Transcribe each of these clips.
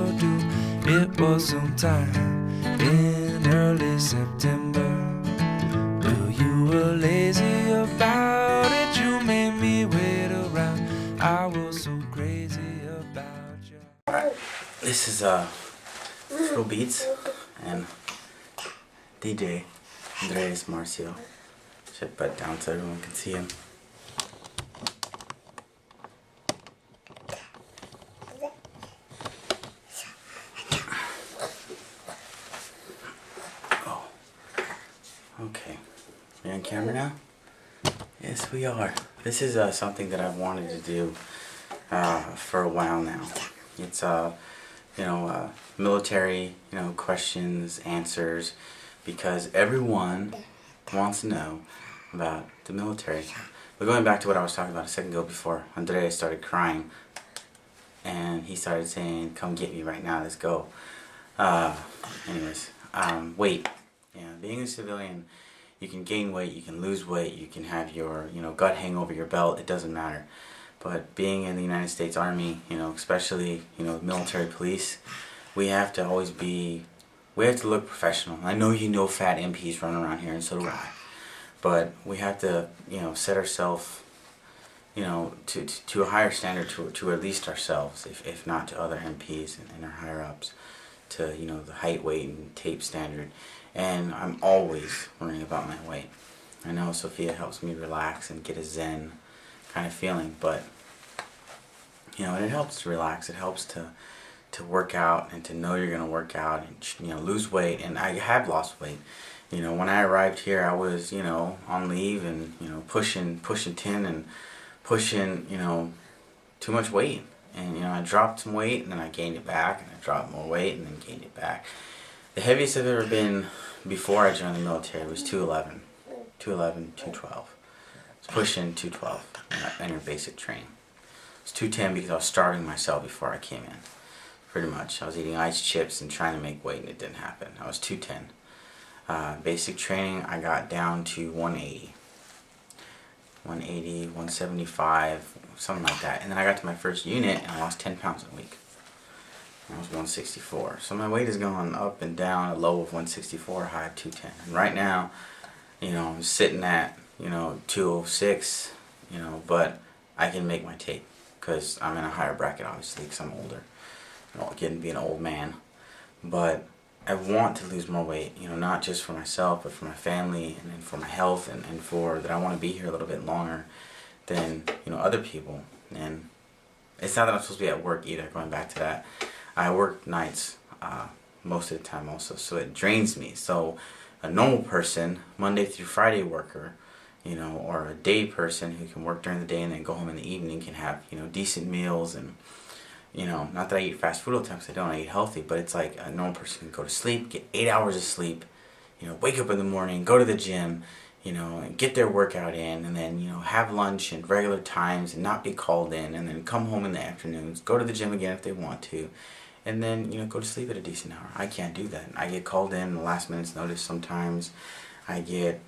will do. It was sometime in early September. Well, you were lazy about it, you made me wait around. I was so crazy about you. Alright, this is Phil Beats and DJ Andres Marcio. Should put it down so everyone can see him. Oh, okay. Are you on camera now? Yes, we are. This is something that I've wanted to do for a while now. It's military, questions, answers, because everyone wants to know about the military. But going back to what I was talking about a second ago before Andrea started crying, and he started saying, "Come get me right now, let's go." Weight. Yeah, being a civilian, you can gain weight, you can lose weight, you can have your, gut hang over your belt, it doesn't matter. But being in the United States Army, especially, military police, we have to always be, we have to look professional. I know fat MPs running around here, and so do I. But we have to, set ourselves, to a higher standard to at least ourselves, if not to other MPs and our higher ups, to, the height, weight, and tape standard. And I'm always worrying about my weight. I know Sophia helps me relax and get a zen kind of feeling, but and it helps to relax. It helps to work out and to know you're going to work out and lose weight. And I have lost weight. When I arrived here, I was on leave and pushing 10 and pushing too much weight. And I dropped some weight and then I gained it back, and I dropped more weight and then gained it back. The heaviest I've ever been before I joined the military was 211, 212. I was pushing 212 in your basic training. It was 210 because I was starving myself before I came in. Pretty much. I was eating ice chips and trying to make weight, and it didn't happen. I was 210. Basic training, I got down to 180. 180, 175, something like that. And then I got to my first unit and I lost 10 pounds in a week. I was 164. So my weight has gone up and down, a low of 164, high of 210. And right now, I'm sitting at, 206, but I can make my tape because I'm in a higher bracket, obviously, because I'm older. Getting to be an old man. But I want to lose more weight, not just for myself, but for my family and for my health, and for that I want to be here a little bit longer than, other people. And it's not that I'm supposed to be at work either, going back to that. I work nights most of the time also, so it drains me. So a normal person, Monday through Friday worker, or a day person who can work during the day and then go home in the evening can have, decent meals and, not that I eat fast food all the time, because I don't, I eat healthy, but it's like a normal person can go to sleep, get 8 hours of sleep, wake up in the morning, go to the gym, and get their workout in, and then, have lunch at regular times and not be called in, and then come home in the afternoons, go to the gym again if they want to, and then, go to sleep at a decent hour. I can't do that. I get called in the last minute's notice sometimes. I get,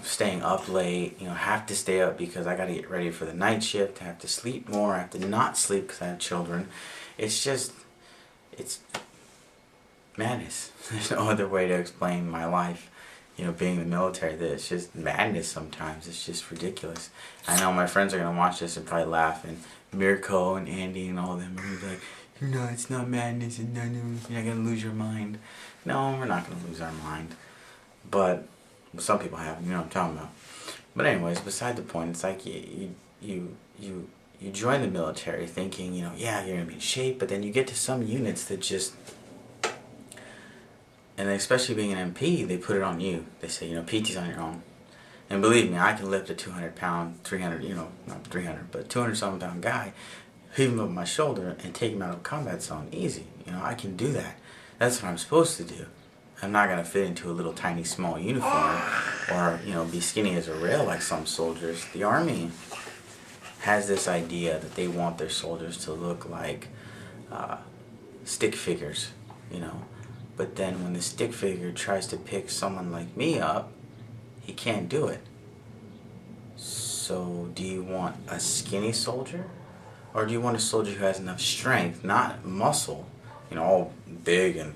staying up late, have to stay up because I got to get ready for the night shift, I have to sleep more, I have to not sleep because I have children. It's madness. There's no other way to explain my life, being in the military, that it's just madness sometimes. It's just ridiculous. I know my friends are going to watch this and probably laugh, and Mirko and Andy and all of them are going to be like, no, it's not madness, and you're not going to lose your mind. No, we're not going to lose our mind. But some people have, what I'm talking about. But anyways, beside the point, it's like you join the military thinking, yeah, you're going to be in shape, but then you get to some units that just, and especially being an MP, they put it on you. They say, PT's on your own. And believe me, I can lift a 200-pound, 300, not 300, but 200-something pound guy, heave him up my shoulder and take him out of a combat zone easy. I can do that. That's what I'm supposed to do. I'm not going to fit into a little tiny small uniform or, be skinny as a rail like some soldiers. The Army has this idea that they want their soldiers to look like stick figures, But then when the stick figure tries to pick someone like me up, he can't do it. So do you want a skinny soldier Or do you want a soldier who has enough strength, not muscle, all big and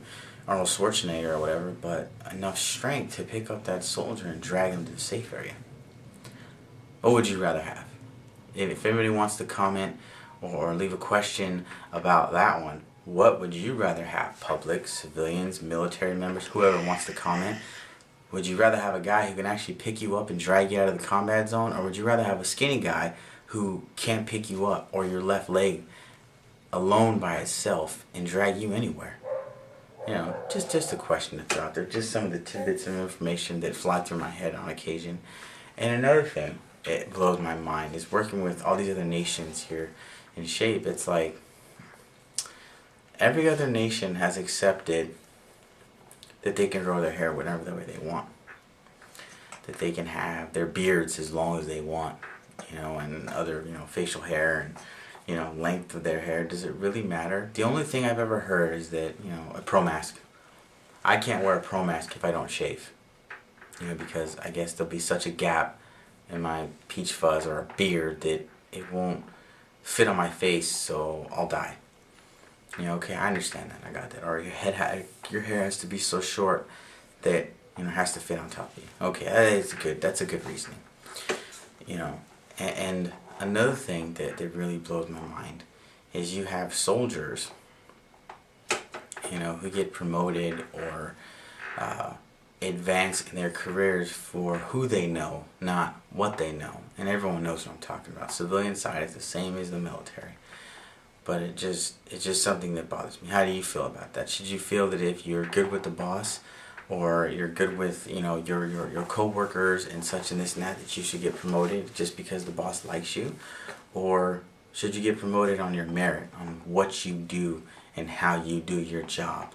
Arnold Schwarzenegger or whatever, but enough strength to pick up that soldier and drag him to the safe area? What would you rather have? If anybody wants to comment or leave a question about that one, what would you rather have? Public, civilians, military members, whoever wants to comment. Would you rather have a guy who can actually pick you up and drag you out of the combat zone, or would you rather have a skinny guy who can't pick you up, or your left leg alone by itself and drag you anywhere? Just a question to throw out there. Just some of the tidbits of information that fly through my head on occasion. And another thing, it blows my mind, is working with all these other nations here in SHAPE. It's like every other nation has accepted that they can grow their hair whatever the way they want, that they can have their beards as long as they want, and other, facial hair and, length of their hair. Does it really matter? The only thing I've ever heard is that, a pro mask. I can't wear a pro mask if I don't shave, because I guess there'll be such a gap in my peach fuzz or a beard that it won't fit on my face, so I'll die. Okay, I understand that. I got that. Or your hair has to be so short that it has to fit on top of you. Okay, that's a good reasoning. And another thing that really blows my mind is you have soldiers, who get promoted or advance in their careers for who they know, not what they know. And everyone knows what I'm talking about. Civilian side is the same as the military. But it's just something that bothers me. How do you feel about that? Should you feel that if you're good with the boss, or you're good with your co-workers and such and this and that, that you should get promoted just because the boss likes you? Or should you get promoted on your merit, on what you do and how you do your job?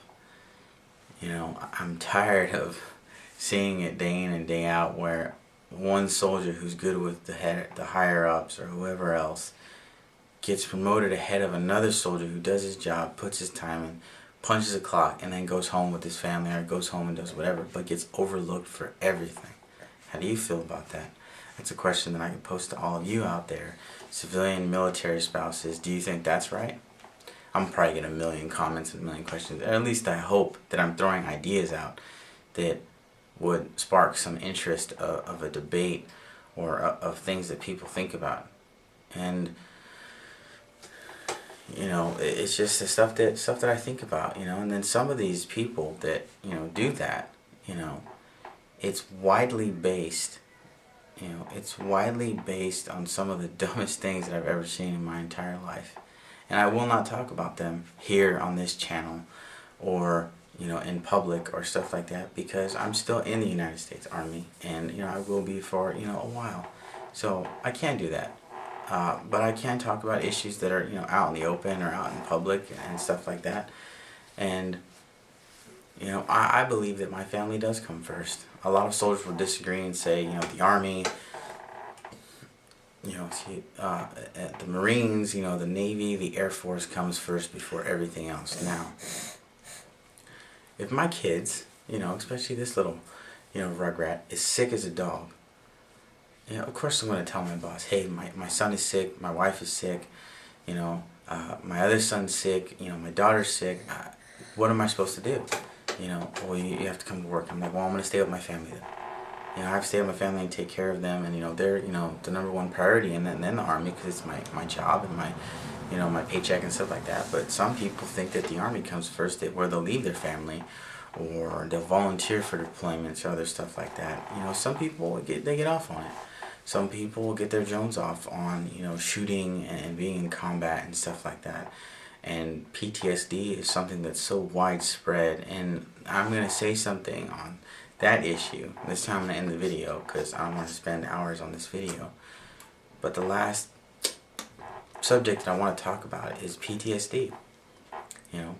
I'm tired of seeing it day in and day out where one soldier who's good with the higher ups or whoever else gets promoted ahead of another soldier who does his job, puts his time in, punches a clock, and then goes home with his family or goes home and does whatever, but gets overlooked for everything. How do you feel about that? That's a question that I can pose to all of you out there, civilian, military spouses. Do you think that's right? I'm probably getting a million comments and a million questions. Or at least I hope that I'm throwing ideas out that would spark some interest of a debate or of things that people think about. And it's just the stuff that I think about, and then some of these people that, do that, it's widely based, it's widely based on some of the dumbest things that I've ever seen in my entire life. And I will not talk about them here on this channel or, in public or stuff like that, because I'm still in the United States Army, and, I will be for, a while. So I can't do that. But I can talk about issues that are, out in the open or out in public and stuff like that. And, I believe that my family does come first. A lot of soldiers will disagree and say, the Army, the Marines, the Navy, the Air Force comes first before everything else. Now, if my kids, especially this little, rugrat, is sick as a dog, of course I'm going to tell my boss, hey, my son is sick, my wife is sick, my other son's sick, my daughter's sick. What am I supposed to do? Well, you have to come to work. I'm like, well, I'm going to stay with my family then. I have to stay with my family and take care of them, and they're the number one priority, and then the Army, because it's my job and my paycheck and stuff like that. But some people think that the Army comes first, where they'll leave their family, or they'll volunteer for deployments or other stuff like that. Some people get off on it. Some people get their Jones off on shooting and being in combat and stuff like that. And PTSD is something that's so widespread, and I'm gonna say something on that issue. This time I'm going to end the video because I don't want to spend hours on this video. But the last subject that I want to talk about is PTSD.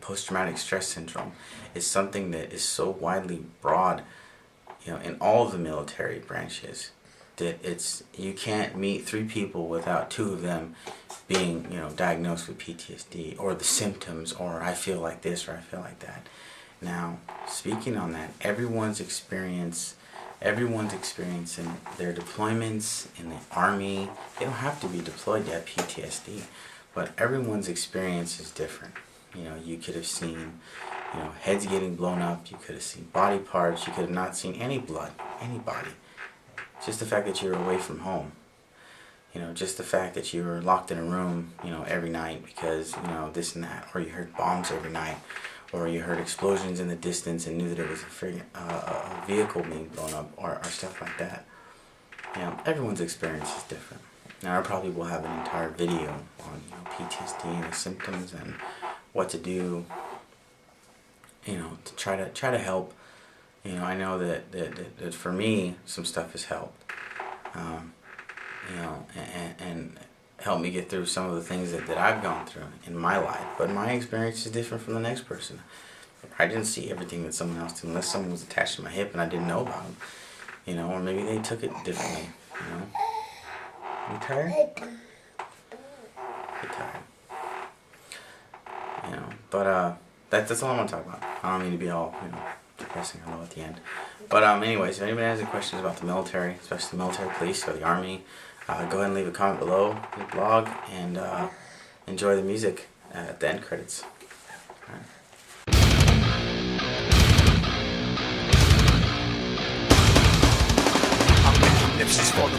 Post-traumatic stress syndrome is something that is so widely broad, in all of the military branches, that you can't meet 3 people without 2 of them being, diagnosed with PTSD, or the symptoms, or I feel like this, or I feel like that. Now, speaking on that, everyone's experiencing their deployments in the Army. They don't have to be deployed to have PTSD, but everyone's experience is different. You know, you could have seen, you know, heads getting blown up, you could have seen body parts, you could have not seen any blood, anybody. Just the fact that you were away from home. You know, just the fact that you were locked in a room, you know, every night because, you know, this and that, or you heard bombs every night, or you heard explosions in the distance and knew that it was a vehicle being blown up, or stuff like that. You know, everyone's experience is different. Now, I probably will have an entire video on, you know, PTSD and the symptoms and what to do, you know, to try to help. You know, I know that for me, some stuff has helped. You know, and help me get through some of the things that I've gone through in my life. But my experience is different from the next person. I didn't see everything that someone else did unless someone was attached to my hip and I didn't know about them. You know, or maybe they took it differently, you know. You tired? You're tired. You know, but that's all I want to talk about. I don't mean to be all, you know, depressing or low at the end. But anyways, if anybody has any questions about the military, especially the military police or the army, go ahead and leave a comment below the blog, and enjoy the music at the end credits. All right. If she's for the